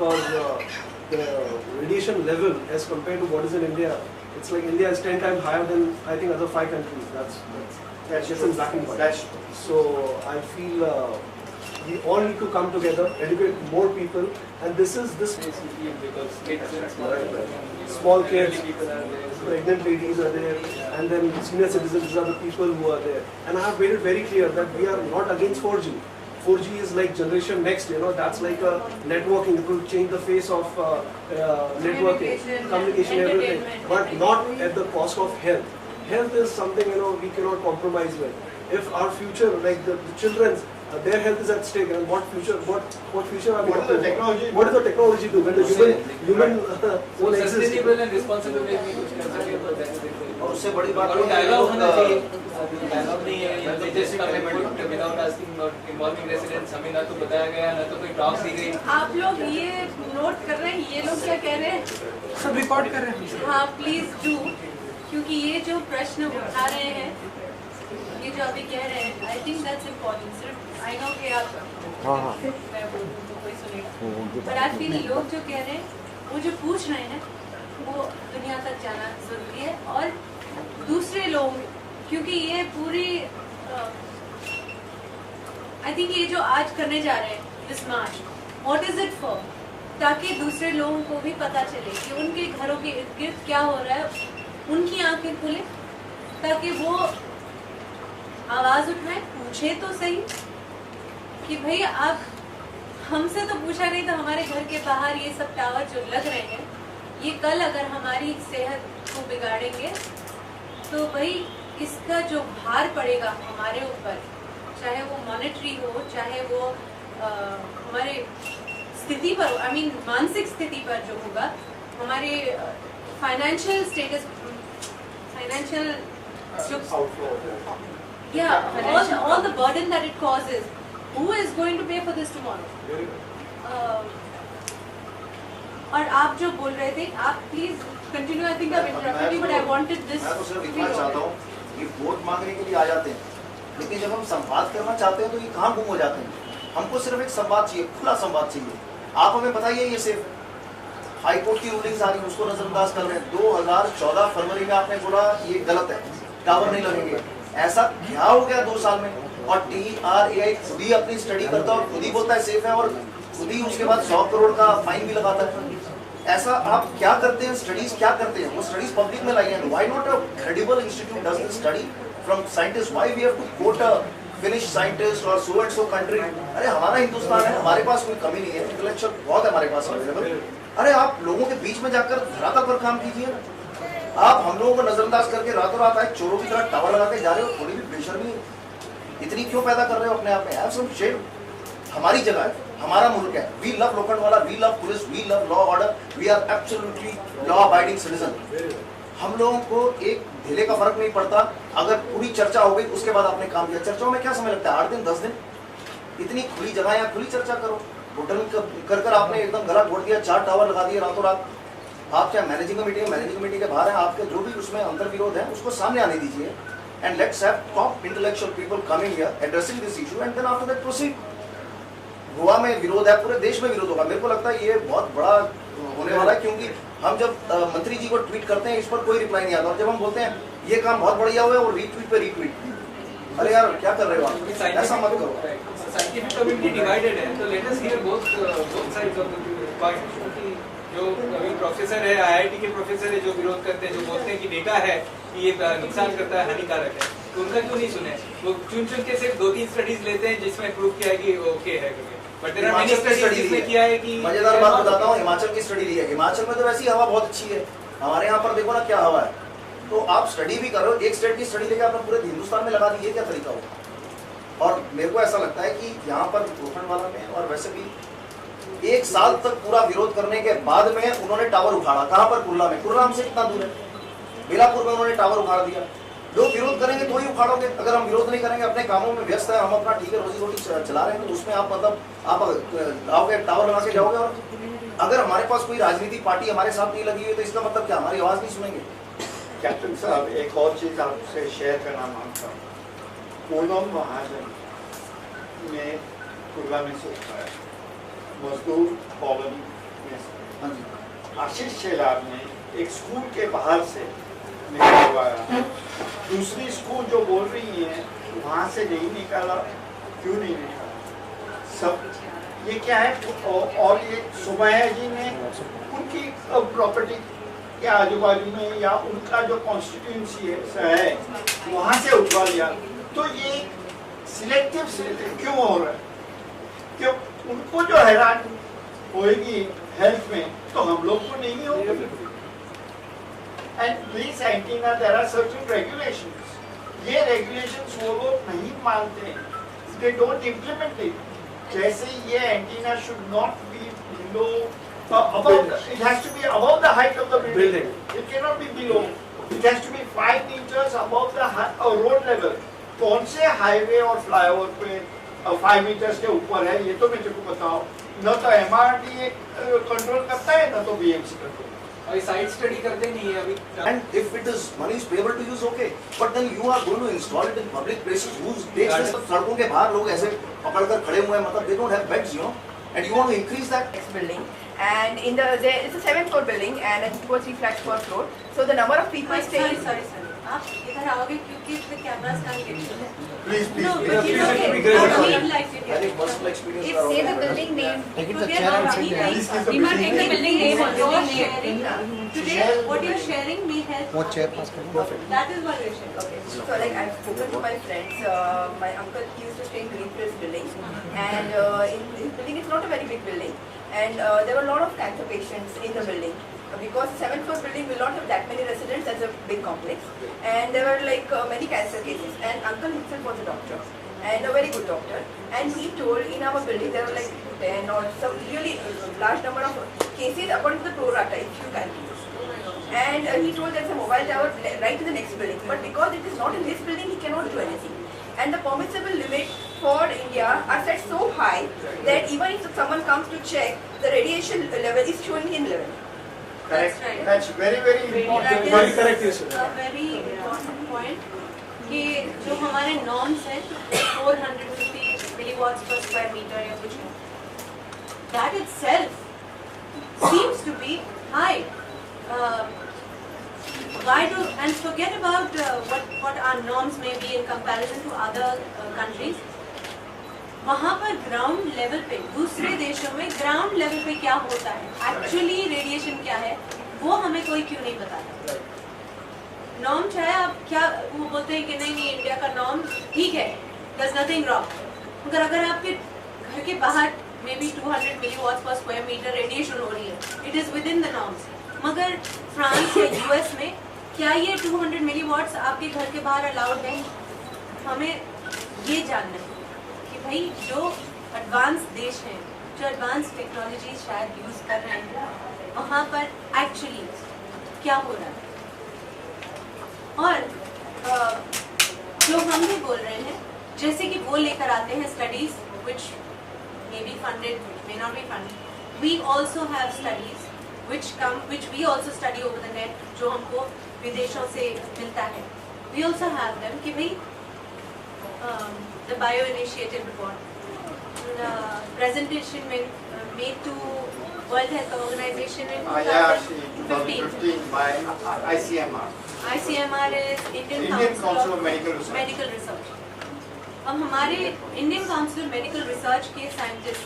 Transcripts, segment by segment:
because the radiation level as compared to what is in India, it's like India is 10 times higher than I think other 5 countries. That's just in black and white. That's So I feel we all need to come together, educate more people, and this because kids and small kids, people are there. pregnant ladies are there, and then senior citizens are the people who are there. And I have made it very clear that we are not against 4G. 4G is like generation next, that's like a networking. It will change the face of networking, communication, everything, but not at the cost of health. Health is something, we cannot compromise with. If our future, like the children's, their health is at stake, and what future are we what is the technology? What is the technology do when the human won't exist? Sustainable and responsible way में कुछ कर सके तो that's it. और उससे बड़ी बात और डायलॉग होना चाहिए. डायलॉग नहीं है. They just come and put without asking, not involving residents. हमें ना तो बताया गया, ना तो कोई टॉक्स दी गई. आप लोग ये नोट कर रहे हैं, ये लोग क्या कह रहे हैं? सब रिकॉर्ड कर रहे हैं. हाँ, प्लीज डू, क्योंकि ये जो प्रश्न उठा रहे हैं, ये जो अभी कह रहे हैं, आई थिंक दैट्स इम्पोर्टेंट. सिर्फ आई नो कि आप मैं बोलूँ तो कोई सुनेगा, पर आई फील लोग जो कह रहे हैं, वो जो पूछ रहे हैं, वो दुनिया तक जाना जरूरी है. और दूसरे लोग, क्योंकि ये पूरी आई थिंक ये जो आज करने जा रहे हैं this March, what is it for, ताकि दूसरे लोगों को भी पता चले कि उनके घरों के इर्द गिर्द क्या हो रहा है, उनकी आंखें खुले, ताकि वो आवाज उठाए, पूछे तो सही कि भाई आप हमसे तो पूछा नहीं, तो हमारे घर के बाहर ये सब टावर जो लग रहे हैं, ये कल अगर हमारी सेहत को बिगाड़ेंगे तो भाई इसका जो भार पड़ेगा हमारे ऊपर, चाहे वो मॉनेटरी हो, चाहे वो हमारे स्थिति पर, आई मीन मानसिक स्थिति पर जो होगा, हमारे financial status, financial all the burden that it causes, who is going to pay for this tomorrow? और आप जो बोल रहे थे, आप please continue. I think I interrupted, but I wanted this. मैं तो सिर्फ इतना चाहता हूँ कि वोट मांगने के लिए आ जाते हैं, लेकिन जब हम संवाद करना चाहते हैं तो ये कहाँ गुम हो जाते हैं. हमको सिर्फ एक संवाद चाहिए, खुला संवाद चाहिए. आप हमें बताइए, ये सिर्फ हाईकोर्ट की रूलिंग्स आ रही है, उसको नजरअंदाज कर रहे हैं. 2014 फरवरी में आपने बोला ये गलत है, टावर नहीं लगेंगे. ऐसा क्या हो गया 2 साल में? और TRAI खुद ही अपनी स्टडी करता है और खुद ही बोलता है सेफ है, और खुद ही उसके बाद 100 करोड़ का फाइन भी लगाता है. ऐसा आप क्या करते हैं? स्टडीज क्या करते हैं? वो स्टडीज पब्लिक में लाइए. Why not a credible institute does this study from scientist? Why we have to quote a Finnish scientist और सो एंड सो कंट्री? अरे हमारा हिंदुस्तान है, हमारे पास कोई कमी नहीं है, इंटेलेक्चुअल बहुत है हमारे पास अवेलेबल. अरे आप लोगों के बीच में जाकर धरातल पर काम कीजिए ना. आप हम लोगों को नजरअंदाज करके रातों रात आए चोरों की तरह टावर लगा के जा रहे हो. थोड़ी भी बेशर्मी इतनी क्यों पैदा कर रहे हो अपने आप में? Have some shame. हमारी जगह है, हमारा मुल्क है. We love Lokhandwala, we love police, we love law order, we are absolutely law abiding citizen. हम लोगों को एक ढेले का फर्क नहीं पड़ता. अगर पूरी चर्चा हो गई उसके बाद आपने काम किया. चर्चाओं में क्या समय लगता है? 8 दिन 10 दिन. इतनी खुली जगह है, खुली चर्चा करो. होटल कर आपने एकदम गला घोट दिया, 4 टावर लगा दिए रातों रात. आप क्या मैनेजिंग कमेटी है? मैनेजिंग कमेटी के बाहर है. आपके जो भी उसमें अंतर विरोध है उसको सामने आने दीजिए. And let's have top intellectual people coming here addressing this issue, and then after that proceed. Goa में विरोध है, पूरे देश में विरोध होगा. मेरे को लगता है ये बहुत बड़ा होने वाला है, क्योंकि हम जब मंत्री जी को ट्वीट करते हैं इस पर कोई रिप्लाई नहीं आता, और जब हम बोलते हैं ये काम बहुत बढ़िया हुआ है और रीट्वीट पे रीट्वीट. अरे यार क्या कर रहे हो आप? ऐसा मत करो. साइंटिफिक कम्युनिटी डिवाइडेड है, तो let us here both sides of the point. जो अभी प्रोफेसर है, IIT के प्रोफेसर है, जो विरोध करते हैं, जो बोलते हैं कि डेटा है कि ये नुकसान करता है, हानिकारक है, तो उनका क्यों नहीं सुने? वो चुन के सिर्फ 2-3 स्टडीज लेते हैं जिसमें प्रूव किया है कि ओके है. But there are many studies जिसमें किया है कि मजेदार बात बताता हूँ. हिमाचल की स्टडी ली है. हिमाचल में तो वैसी हवा बहुत अच्छी है. हमारे यहाँ पर देखो ना क्या हवा है. तो आप स्टडी भी करो, एक स्टेट की स्टडी लेके आपने पूरे हिंदुस्तान में लगा दी, ये क्या तरीका होगा? और मेरे को ऐसा लगता है कि यहाँ पर लोखंडवाला में और वैसे भी 1 साल तक पूरा विरोध करने के बाद में उन्होंने टावर उखाड़ा. कहाँ पर? कुर्ला में. कुर्ला हमसे कितना दूर है? बेलापुर में उन्होंने टावर उखाड़ दिया. लोग विरोध करेंगे तो ही उखाड़ोगे. अगर हम विरोध नहीं करेंगे, अपने कामों में व्यस्त है, हम अपना ठीक है रोजी रोटी चला रहे हैं, तो उसमें आप मतलब आप आओगे टावर लगा के जाओगे. और अगर हमारे पास कोई राजनीतिक पार्टी हमारे साथ नहीं लगी हुई तो इसका मतलब क्या? हमारी आवाज नहीं सुनेंगे. कैप्टन साहब, एक और चीज आपसे शेयर करना मांगता हूँ. पूनम महाजन ने कुर्ला में से उठाया, मजदूर कॉलोनी हाँ जी। आशीष शेलार ने एक स्कूल के बाहर से निकलवाया, दूसरी स्कूल जो बोल रही है वहाँ से नहीं निकाला, क्यों नहीं निकाला? सब ये क्या है? और ये सुमैया जी ने उनकी प्रॉपर्टी के आजू बाजू में या उनका जो कॉन्स्टिट्यूंसी है वहाँ से उठवा लिया, तो ये सिलेक्टिव क्यों हो रहा है? क्यों उनको जो हैरान होएगी हेल्थ में, तो हम लोग को नहीं होगी। And please antenna there are certain regulations, ये रेगुलेशंस वो लोग नहीं मानते, दे डोंट इम्प्लीमेंट इट। जैसे ये antenna should not be below above the, it has to be above the height of the building. It cannot be below. It has to be 5 meters above the road level. कौन से highway और flyover पे 5 metres के ऊपर है, ये तो मेरे को बताओ। न तो MRT कंट्रोल करता है, न तो BMC कंट्रोल। अभी साइड स्टडी करते नहीं है अभी। And if it is money is payable to use, okay. But then you are going to install it in public places. Who takes this? सड़कों के बाहर लोग ऐसे पकड़कर खड़े हुए हैं, मतलब they don't have beds, you know. And you want to increase that? Next building, and in the there it's a 7th floor building, and it's 2 or 3 flats per floor. So the number of people staying. Sorry. आप इधर आओगे क्योंकि इस पे cameras का indication है। Please, please. No, please. but you know, Please, I please, would like to I hear. think personal experience If are say the also- building name. Today, we might take the building name or you're sharing. Today, what you're sharing may help. That is what you're sharing. Okay. So like I've spoken to my friends. My uncle used to stay in Greenfields building, and in his building it's not a very big building, and there were a lot of cancer patients in the building. Because 7th floor building will not have that many residents as a big complex, and there were like many cancer cases. And uncle himself was a doctor, and a very good doctor. And he told in our building there were like 10 or some really large number of cases according to the pro rata, if you calculate. And he told there's a mobile tower right in the next building, but because it is not in this building, he cannot do anything. And the permissible limit for India are set so high that even if someone comes to check, the radiation level is showing in level. Correct. That's right. That's very, very That important. is Very correct, yes, sir. a very important point कि जो हमारे norms हैं 450 milliwatts per square meter या कुछ है, that itself seems to be high. Why do and forget about what our norms may be in comparison to other countries. वहाँ पर ground level पे दूसरे देशों में ग्राउंड लेवल पे क्या होता है, एक्चुअली रेडिएशन क्या है, वो हमें कोई क्यों नहीं बताता। नॉर्म चाहे आप क्या वो बोलते हैं कि नहीं इंडिया का नॉर्म ठीक है, there's nothing wrong, मगर अगर आपके घर के बाहर may be 200 milliwatts per square meter radiation हो रही है, it is with in the norms. मगर फ्रांस या US में क्या ये 200 milliwatts आपके घर के बाहर अलाउड है? हमें ये जानना है कि भाई जो एडवांस देश हैं, जो एडवांस टेक्नोलॉजी शायद यूज कर रहे हैं, वहाँ पर एक्चुअली क्या हो रहा है। और जो हम भी बोल रहे हैं, जैसे कि वो लेकर आते हैं studies which may be funded, which may not be funded. We also have studies which we also study over the net, जो हमको विदेशों से मिलता है. We also have them कि भाई the bio initiative report, presentation made to World Health Organization in 2015 by ICMR. ICMR is Indian Council of Medical Research. Medical Research. अब हमारे Indian council of medical research के scientist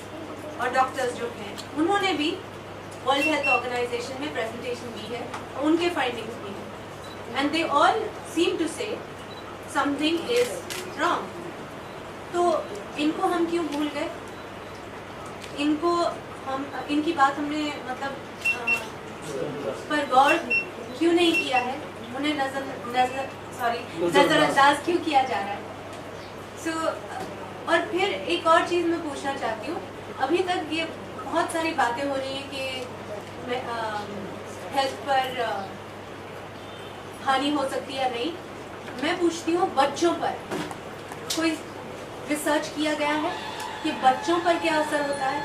और doctors जो हैं, उन्होंने भी वर्ल्ड हेल्थ ऑर्गेनाइजेशन में presentation दी है और उनके फाइंडिंग्स भी हैं, and they all seem to say something is wrong. तो इनको हम क्यों भूल गए? इनकी बात हमने मतलब पर गौर क्यों नहीं किया है? उन्हें नजरअंदाज क्यों किया जा रहा है? और फिर एक और चीज़ मैं पूछना चाहती हूँ, अभी तक ये बहुत सारी बातें हो रही हैं कि हेल्थ पर हानि हो सकती है या नहीं. मैं पूछती हूँ बच्चों पर कोई रिसर्च किया गया है कि बच्चों पर क्या असर होता है,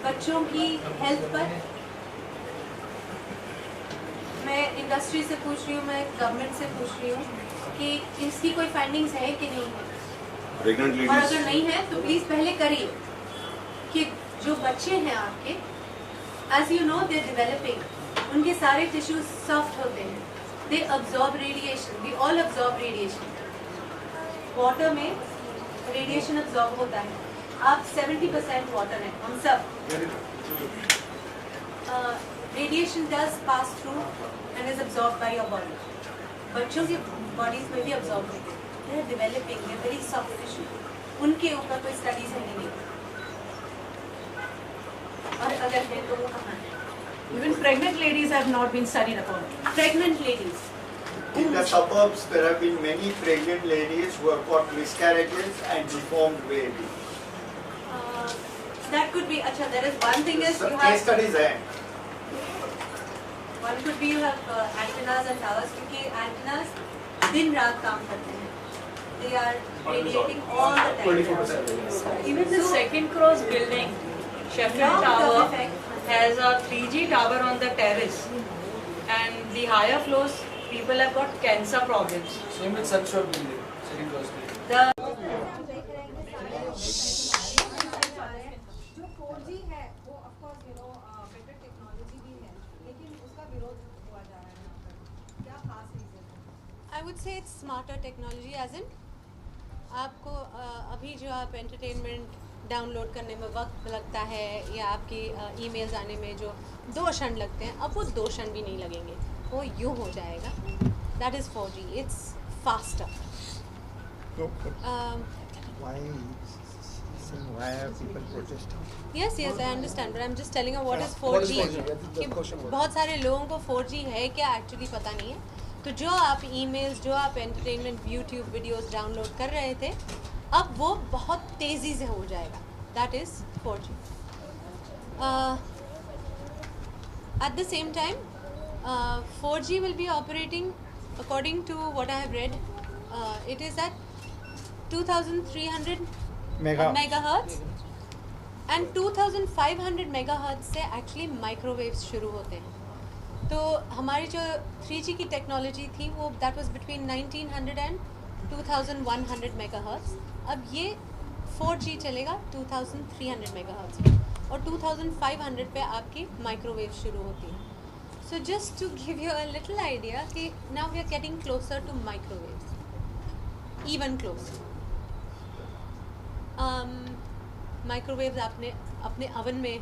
बच्चों की हेल्थ पर? मैं इंडस्ट्री से पूछ रही हूँ, मैं गवर्नमेंट से पूछ रही हूँ कि इसकी कोई फाइंडिंग्स है कि नहीं है, और अगर नहीं है तो प्लीज पहले करिए कि जो बच्चे हैं आपके as you know, they're developing. उनके सारे tissues soft होते हैं. They absorb radiation. We all absorb radiation. Water में radiation absorb होता है. आप 70% water हैं, हम सब. Radiation does pass through and is absorbed by your body. बच्चों की bodies में भी absorb होते हैं. They're developing. They're very soft tissue. उनके ऊपर कोई studies है नहीं. और अगर है तो वो कहाँ है? Even pregnant ladies have not been studied upon. Pregnant ladies. In the suburbs, there have been many pregnant ladies who have got miscarriages and deformed babies. That could be. अच्छा, there is one thing is you Case have. studies हैं. One could be you have antennas and towers क्योंकि antennas दिन रात काम करते हैं. They are radiating all the time. 24/7. Even the second cross building, Sheffield Tower, has a 3G tower on the terrace, and the higher floors people have got cancer problems. Same with Sunshot building, second class building. The जो 4G है वो of course better technology भी है लेकिन उसका विरोध हुआ जा रहा है यहाँ पर क्या खास रीजन है I would say it's smarter technology as in आपको अभी जो आप entertainment डाउनलोड करने में वक्त लगता है या आपकी ईमेल्स आने में जो 2 क्षण लगते हैं अब वो 2 क्षण भी नहीं लगेंगे वो यूँ हो जाएगा. That is 4G. It's faster. Why are people protesting? Yes, I understand, but I'm just telling you what is 4G. What is 4G? That's the कि question was. बहुत सारे लोगों को 4G है क्या एक्चुअली पता नहीं है. तो जो आप ईमेल्स जो आप एंटरटेनमेंट यूट्यूब वीडियोस डाउनलोड कर रहे थे अब वो बहुत तेज़ी से हो जाएगा. That is 4G. At the same time, 4G will be operating according to what I have read. It is at 2,300 megahertz and 2,500 megahertz से actually microwaves शुरू होते हैं. तो हमारी जो 3G की टेक्नोलॉजी थी वो that was between 1900 and 2,100 megahertz. अब ये 4G चलेगा 2,300 megahertz पे और 2,500 पे आपकी माइक्रोवेव शुरू होती है. So just to give you a little idea कि now we are getting closer to microwaves, even closer. Microwaves आपने अपने ओवन में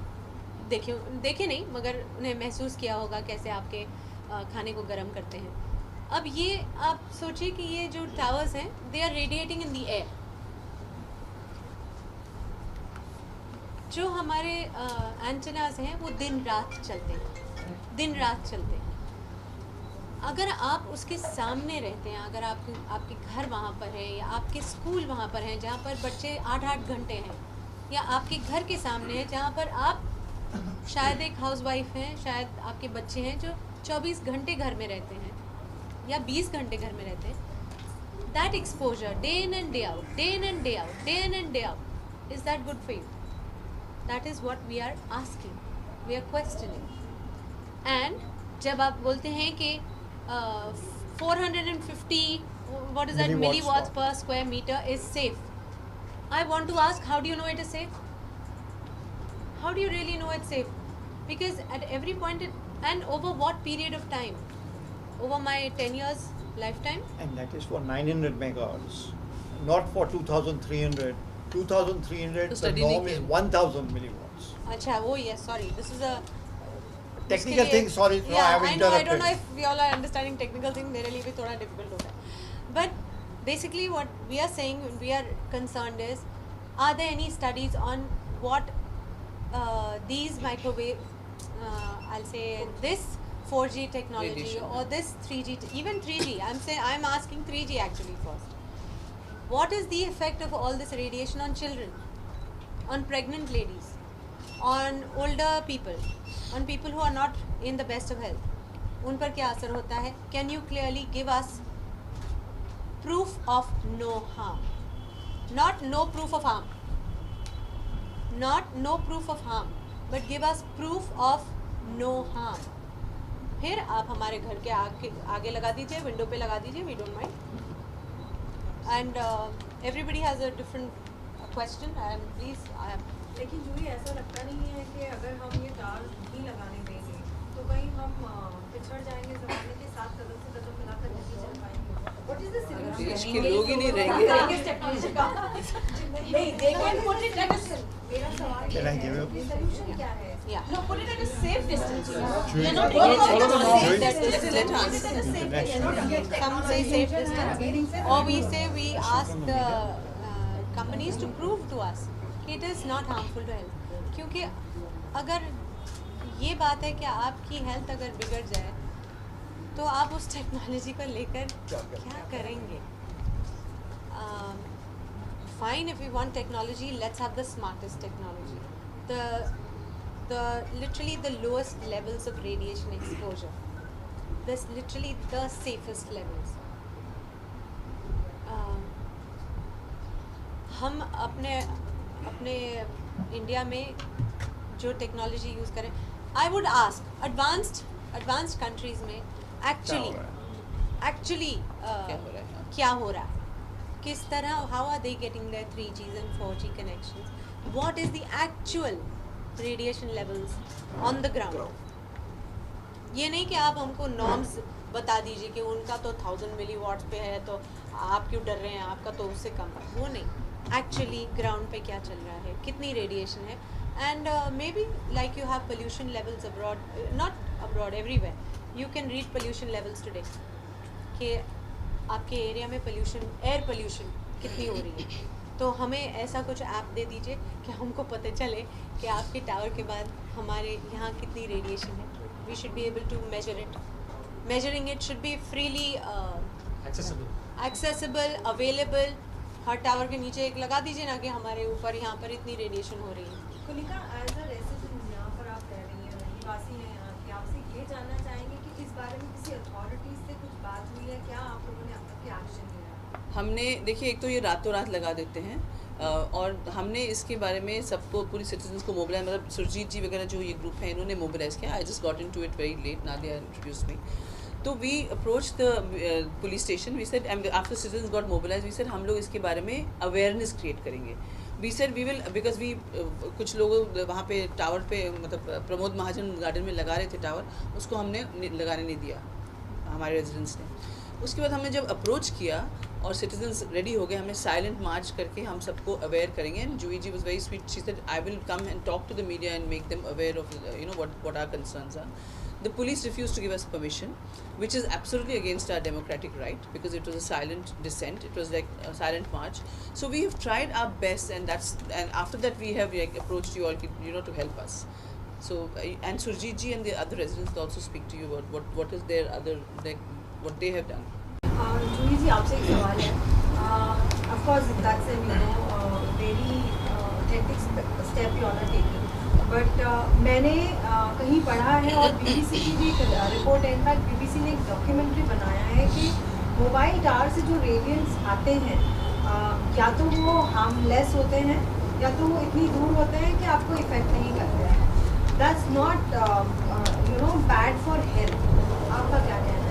देखे नहीं मगर उन्हें महसूस किया होगा कैसे आपके खाने को गर्म करते हैं. अब ये आप सोचिए कि ये जो टावर्स हैं they are radiating in the air. जो हमारे एंटेनास हैं वो दिन रात चलते हैं. अगर आप उसके सामने रहते हैं अगर आपके घर वहाँ पर है या आपके स्कूल वहाँ पर हैं जहाँ पर बच्चे 8-8 घंटे हैं या आपके घर के सामने है जहाँ पर आप शायद एक हाउसवाइफ हैं शायद आपके बच्चे हैं जो 24 घंटे घर में रहते हैं या 20 घंटे घर में रहते हैं. That exposure day in and day out is that good for you? That is what we are asking, we are questioning. And जब आप बोलते हैं कि 450 what is that milliwatts per square meter is safe, I want to ask, how do you know it is safe? How do you really know it's safe? Because at every point and over what period of time? Over my 10 years lifetime? And that is for 900 megahertz, not for 2,300. 2,300, the norm is 1,000 milliwatts. अच्छा वो yes, sorry, this is a Technical thing, sorry, no, I have I interrupted. don't know if we all are understanding technical thing. मेरे लिए भी थोड़ा difficult होता है. But basically what we are saying, we are concerned is, are there any studies on what these microwave, I'll say this 4G technology Radiation. or this 3G, even 3G. I'm asking 3G actually first. What is the effect of all this radiation on children, on pregnant ladies, on older people, on people who are not in the best of health? उन पर क्या असर होता है? Can you clearly give us proof of no harm? Not no proof of harm. Not no proof of harm, but give us proof of no harm. फिर आप हमारे घर के आगे लगा दीजिए, विंडो पे लगा दीजिए, we don't mind. And everybody has a different question. Please लेकिन जो ये ऐसा लगता नहीं है कि अगर हम ये तार नहीं लगाने देंगे तो कहीं हम पिछड़ जाएंगे ज़माने के साथ, कदम से कदम मिलाकर नहीं चल पाएंगे। What is the solution? देश के लोग ही नहीं रहेंगे। नहीं, they can put it at a, मेरा सवाल ये Can I है give you- कि solution क्या है? Yeah. No, put it at a safe distance. They're not Follow against the it. law. Let us Put it at a safe distance. Some say safe distance, or we say we ask the companies to prove to us कि it is not harmful to health. क्योंकि अगर ये बात है कि आपकी health अगर बिगड़ जाए तो आप उस टेक्नोलॉजी को लेकर क्या करेंगे? Fine, if we want technology, let's have the smartest technology. The literally the lowest levels of radiation exposure. This literally the safest levels. हम अपने इंडिया में जो टेक्नोलॉजी यूज़ करें, I would ask advanced countries में actually क्या हो रहा है, किस तरह, how are they getting their 3Gs and 4G connections, what is the actual radiation levels on the ground. ये नहीं कि आप हमको नॉर्म्स बता दीजिए कि उनका तो 1000 मिलीवाट्स पे है तो आप क्यों डर रहे हैं, आपका तो उससे कम है, वो नहीं, एक्चुअली ग्राउंड पे क्या चल रहा है, कितनी रेडिएशन है. And may be like you have pollution levels abroad, not abroad, everywhere you can read pollution levels today कि आपके एरिया में पोल्यूशन, एयर पोल्यूशन कितनी हो रही है. तो हमें ऐसा कुछ ऐप दे दीजिए कि हमको पता चले कि आपके टावर के बाद हमारे यहाँ कितनी रेडिएशन है. We should be able to measure it. Measuring it should be freely accessible, available. हर टावर के नीचे एक लगा दीजिए ना कि हमारे ऊपर यहाँ पर इतनी रेडिएशन हो रही है. कुलिका, एज अ रेसिडेंट यहाँ पर आप रह रही हैं, निवासी हैं यहाँ की, आपसे ये जानना चाहेंगे कि इस बारे में किसी अथॉरिटी से कुछ बात हुई है क्या, आप लोगों ने अब तक क्या एक्शन लिया है? हमने देखिए, एक तो ये रातों रात लगा देते हैं और हमने इसके बारे में सबको, पूरी सिटीजन्स को मोबिलाइज, मतलब सुरजीत जी वगैरह जो ये ग्रुप है इन्होंने मोबिलाइज किया. I just got into it very late, Nadia introduce me. तो we approach the police station, we said after citizens got mobilize, we said हम लोग इसके बारे में अवेयरनेस क्रिएट करेंगे. We said we will, because we कुछ लोग वहाँ पे टावर पे, मतलब प्रमोद महाजन गार्डन में लगा रहे थे टावर, उसको हमने लगाने नहीं दिया हमारे रेजिडेंट्स ने. उसके बाद हमने जब अप्रोच किया और सिटीजन्स रेडी हो गए, हमने साइलेंट मार्च करके हम सबको अवेयर करेंगे. And Juhi ji was very sweet, she said I will come and talk to the media and make them aware of what our concerns are. The police refused to give us permission, which is absolutely against our democratic right, because it was a silent dissent. It was like a silent march. So we have tried our best, and after that we have like approached you all, to help us. So and Surjit ji and the other residents also speak to you about what is their other, like what they have done. जूही जी, आपसे एक सवाल है. Of course, that's a very authentic step you are taking. But मैंने कहीं पढ़ा है और BBC की भी एक रिपोर्ट है, इनफैक्ट BBC ने एक डॉक्यूमेंट्री बनाया है कि मोबाइल टावर से जो रेडिएंट्स आते हैं या तो वो हार्मलेस होते हैं या तो वो इतनी दूर होते हैं कि आपको इफेक्ट नहीं करते हैं. That's not bad for health. आपका क्या कहना है?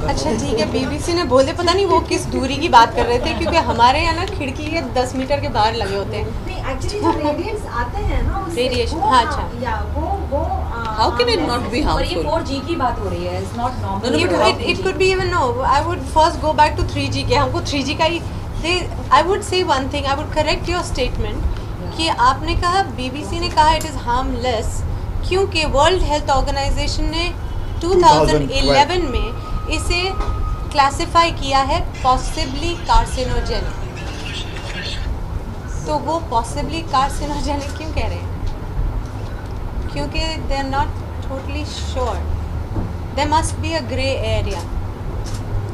अच्छा ठीक है, BBC ने बोले, पता नहीं वो किस दूरी की बात कर रहे थे, क्योंकि हमारे यहाँ ना खिड़की के 10 मीटर के बाहर लगे होते हैं. नहीं, एक्चुअली जो रेडिएंट्स आते हैं ना उससे, रेडिएशन, वो, हाँ, अच्छा. या वो How can it not be और ये harmful? 4G की बात हो रही है, it's not normal. No, but It could be even, no, I would first go back to 3G के, हमको 3G का ही, I would say one thing, I would correct your statement कि आपने कहा, BBC ने कहा it is harmless, क्योंकि world health organisation ने 2011 में इसे क्लासिफाई किया है पॉसिबली कार्सिनोजेनिक. तो वो पॉसिबली कार्सिनोजेनिक क्यों कह रहे हैं? क्योंकि they are not totally sure. There must be a grey area,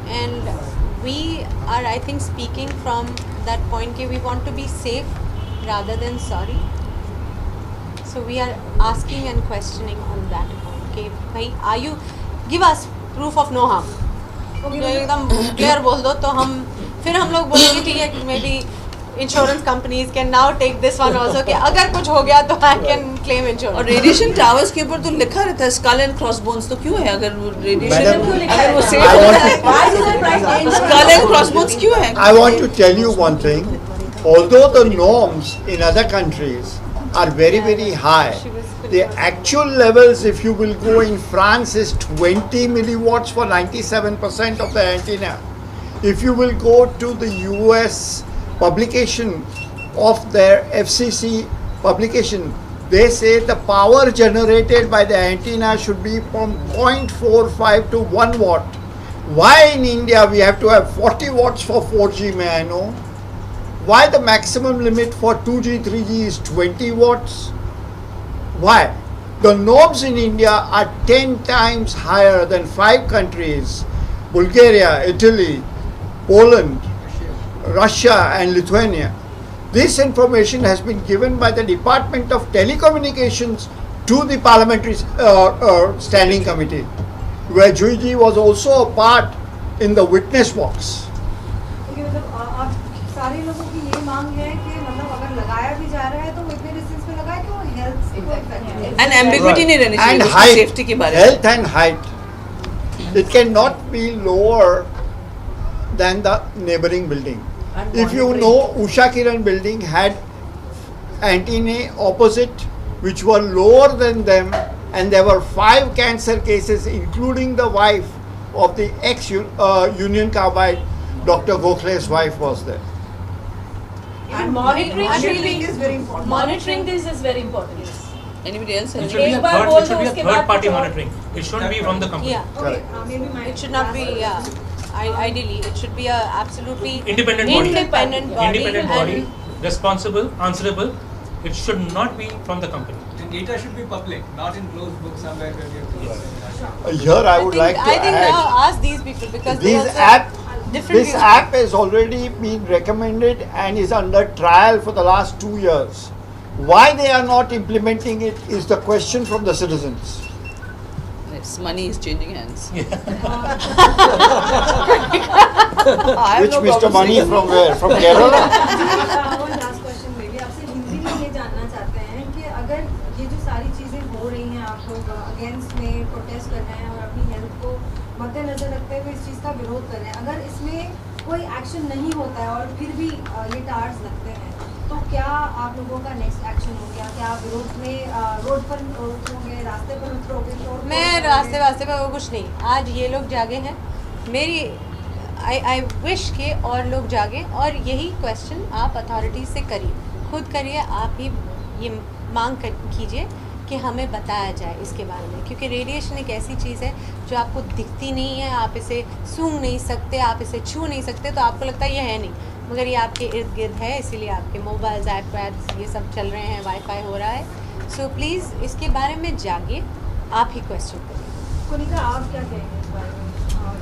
and we are, I think, speaking from that point कि we want to be safe rather than sorry. So we are asking and questioning on that point कि भाई, are you, give us proof of no harm. जो एकदम clear बोल दो तो फिर हम लोग बोलेंगे ठीक है, maybe insurance companies can now take this one also कि अगर कुछ हो गया तो आई कैन क्लेम इंश्योरेंस. और रेडिएशन टावर्स के ऊपर तो लिखा रहता है स्कल एंड क्रॉसबोन्स, तो क्यों है? अगर वो रेडिएशन, अगर वो सेफ होता है, स्कल एंड क्रॉसबोन्स क्यों है? I want to tell you one thing. although the norms in other countries are very, very high, the actual levels, if you will go in France, is 20 milliwatts for 97% of the antenna. If you will go to the US publication of their FCC publication, they say the power generated by the antenna should be from 0.45 to 1 watt. Why in India we have to have 40 watts for 4G, may I know? Why the maximum limit for 2G, 3G is 20 watts? Why? The norms in India are 10 times higher than 5 countries, Bulgaria, Italy, Poland, Russia and Lithuania. This information has been given by the Department of Telecommunications to the Parliamentary Standing Committee, where Juiji was also a part in the witness box. सारे लोगों की ये मांग है कि मतलब अगर लगाया भी जा रहा है तो इतने डिस्टेंस पे लगाए कि वो हेल्थ से कोई इफेक्ट नहीं। एंड एम्बिग्विटी नहीं रहनी चाहिए उसकी सेफ्टी के बारे में। Health and height, it cannot be lower than the neighboring building. If you know, Usha Kiran building had antennae opposite which were lower than them, and there were 5 cancer cases, including the wife of the ex-Union Carbide, Dr. Gokhale's wife was there. And monitoring is very important. Monitoring this is very important. Anybody else? It should be a third party monitoring. It shouldn't be from the company. Yeah. Okay, maybe my It should not be, yeah. Ideally, it should be a absolutely Independent body. independent body. Responsible, answerable. It should not be from the company. The data should be public, not in closed book somewhere where we have to Here I would like to I think add, now ask these people because they this also app, have different this views. app has already been recommended and is under trial for the last 2 years. Why they are not implementing it is the question from the citizens. Yes, money is changing hands. Which Mr. Money from where? From Kerala? Last question में भी आपसे हिंदी में ये जानना चाहते हैं कि अगर ये जो सारी चीज़ें हो रही हैं, आप लोग अगेंस्ट में प्रोटेस्ट कर रहे हैं और अपनी हेल्थ को मद्देनजर रखते हुए इस चीज़ का विरोध कर रहे हैं, अगर इसमें कोई एक्शन नहीं होता है और फिर भी ये टार्स लगते हैं, तो क्या आप लोगों का नेक्स्ट एक्शन हो गया? क्या आप विरोध में रोड पर उतरोगे, रास्ते पर उतरोगे? मैं रास्ते पे वो कुछ नहीं, आज ये लोग जागे हैं, मेरी आई विश के और लोग जागे और यही क्वेश्चन आप अथॉरिटीज से करिए, खुद करिए, आप ही ये मांग कीजिए कि हमें बताया जाए इसके बारे में, क्योंकि रेडिएशन एक ऐसी चीज़ है जो आपको दिखती नहीं है, आप इसे सूंघ नहीं सकते, आप इसे छू नहीं सकते, तो आपको लगता है ये है नहीं, मगर ये आपके इर्द गिर्द है, इसीलिए आपके मोबाइल्स, आईपैड्स ये सब चल रहे हैं, वाईफाई हो रहा है। सो प्लीज़ इसके बारे में जागिए, आप ही क्वेश्चन करिए। कुनिका, आप क्या कहेंगे इस बारे में?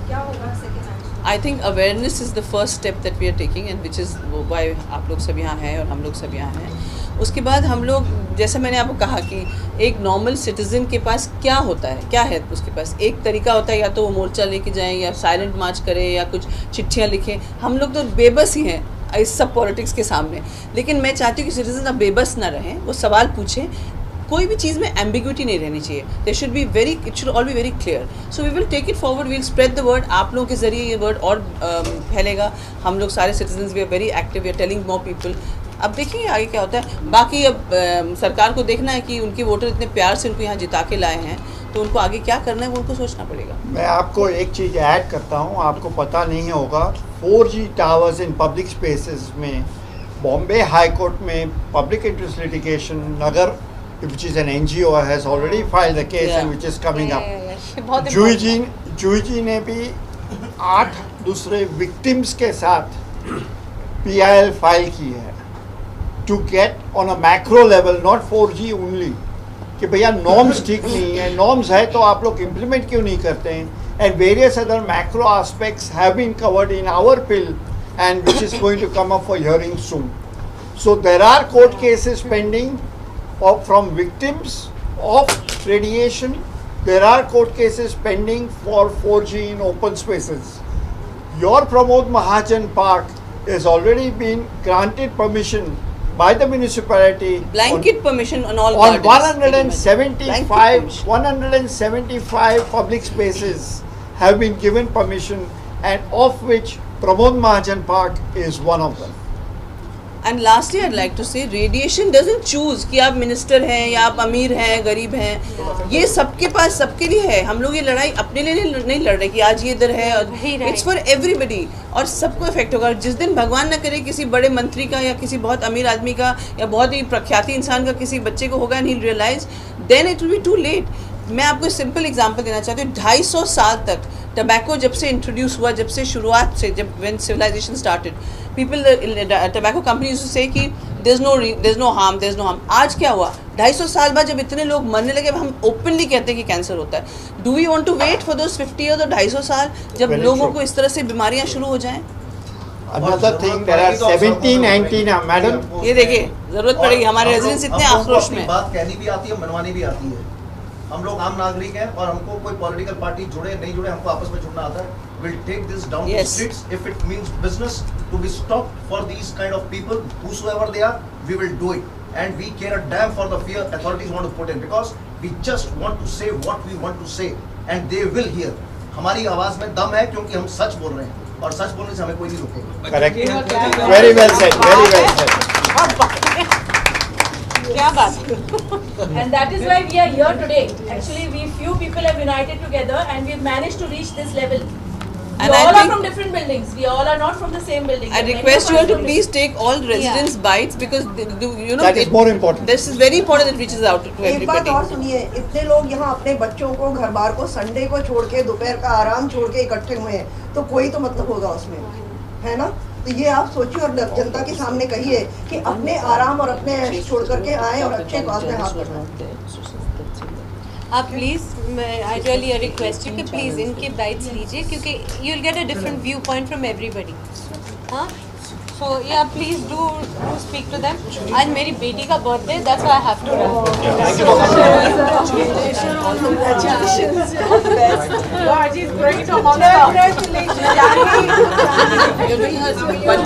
क्या होगा second action? I think awareness is the first step that we are taking and which is why आप लोग सब यहाँ हैं और हम लोग सब यहाँ हैं। उसके बाद हम लोग, जैसे मैंने आपको कहा कि एक नॉर्मल सिटीज़न के पास क्या होता है, क्या है उसके पास, एक तरीका होता है या तो वो मोर्चा लेके जाएं या साइलेंट मार्च करें या कुछ चिट्ठियाँ लिखें। हम लोग तो बेबस ही हैं इस सब पॉलिटिक्स के सामने, लेकिन मैं चाहती हूँ कि सिटीजन अब बेबस ना रहें, वो सवाल पूछें, कोई भी चीज़ में एम्बिग्विटी नहीं रहनी चाहिए, they should be very, it should all be very clear. So we will take it forward, we will spread the word, आप लोगों के जरिए ये वर्ड और फैलेगा। हम लोग सारे citizens we are very active, we are telling more people. अब देखिए आगे क्या होता है। बाकी अब सरकार को देखना है कि उनके वोटर इतने प्यार से उनको यहाँ जिता के लाए हैं, तो उनको आगे क्या करना है वो उनको सोचना पड़ेगा। मैं आपको एक चीज़ ऐड करता हूँ, आपको पता नहीं होगा, 4G towers in public spaces में बॉम्बे हाई कोर्ट में public interest litigation Nagar, which is an NGO, has already filed a case and which is coming up. जुईजी ने भी 8 दूसरे विक्टिम्स के साथ PIL फाइल की है to get on a macro level, not 4G only, कि भैया नॉर्म्स ठीक नहीं है, नॉर्म्स है तो आप लोग इम्प्लीमेंट क्यों नहीं करते हैं, and various other macro aspects have been covered in our bill and which is going to come up for hearing soon. So there are court cases pending from victims of radiation. There are court cases pending for 4G in open spaces. Your Pramod Mahajan Park has already been granted permission by the municipality. Blanket permission on all on gardens. 175 public spaces have been given permission, and of which Pramod Mahajan Park is one of them. And lastly I like to say radiation doesn't choose कि आप minister हैं या आप अमीर हैं गरीब हैं, ये सबके पास सबके लिए है। हम लोग ये लड़ाई अपने लिए नहीं लड़ रहे कि आज ये इधर है, इट्स फॉर एवरीबडी और सबको इफेक्ट होगा। जिस दिन भगवान न करे किसी बड़े मंत्री का या किसी बहुत अमीर आदमी का या बहुत ही प्रख्याति इंसान का किसी बच्चे को होगा and he realise, then it will be too late. मैं आपको सिंपल एग्जांपल देना चाहती हूँ। 250 साल तक टबैको जब से इंट्रोड्यूस हुआ, जब से शुरुआत से, जब when civilisation started, people tobacco companies से कि देयर इज नो हार्म। आज क्या हुआ? 250 साल बाद जब इतने लोग मरने लगे, हम ओपनली कहते हैं कि कैंसर होता है। Do we want to wait for those 50 years और 250 साल जब लोगों को इस तरह से बीमारियां शुरू हो जाएं? Another thing, there are 17 antenna, madam. ये देखिए, जरूरत पड़ेगी। हमारे रेजिडेंट्स इतने आक्रोश में। बात कहनी भी आती है, मनवानी भी आती है। हम लोग आम नागरिक हैं और हमको कोई पॉलिटिकल पार्टी जुड़े नहीं जुड़े, हमको आपस में जुड़ना आता है। We'll take this down to the streets if it means business to be stopped for these kind of people, whosoever they are, we will do it. And we care a damn for the fear authorities want to put in, because we just want to say what we want to say and they will hear. हमारी आवाज में दम है क्योंकि हम सच बोल रहे हैं और सच बोलने से हमें कोई नहीं रोकेगा। Correct. Very well said. Very well said. क्या बात And that is why we are here today. Actually, we few people have united together and we've managed to reach this level. We And I all are think- from different buildings. We all are not from the same building. I Many request of you us all to don't please take all residents' bites because you know That is more important. This is very important that reaches out to एक बात everybody. और सुनिए, इतने लोग यहाँ अपने बच्चों को घर बार को संडे को छोड़ के दोपहर का आराम छोड़ के इकट्ठे हुए हैं, तो कोई तो मतलब होगा उसमें, है ना? तो ये आप सोचिए और जनता के सामने कहिए कि अपने आराम और अपने ऐश छोड़ करके आए और अच्छे कॉज में हाथ बढ़ाएं। आप please, I really request you कि प्लीज़ इनके बाइट्स लीजिए क्योंकि you will get a different viewpoint from everybody. हाँ, so yeah please do speak to them. आज मेरी बेटी का birthday, that's why I have to run. Congratulations.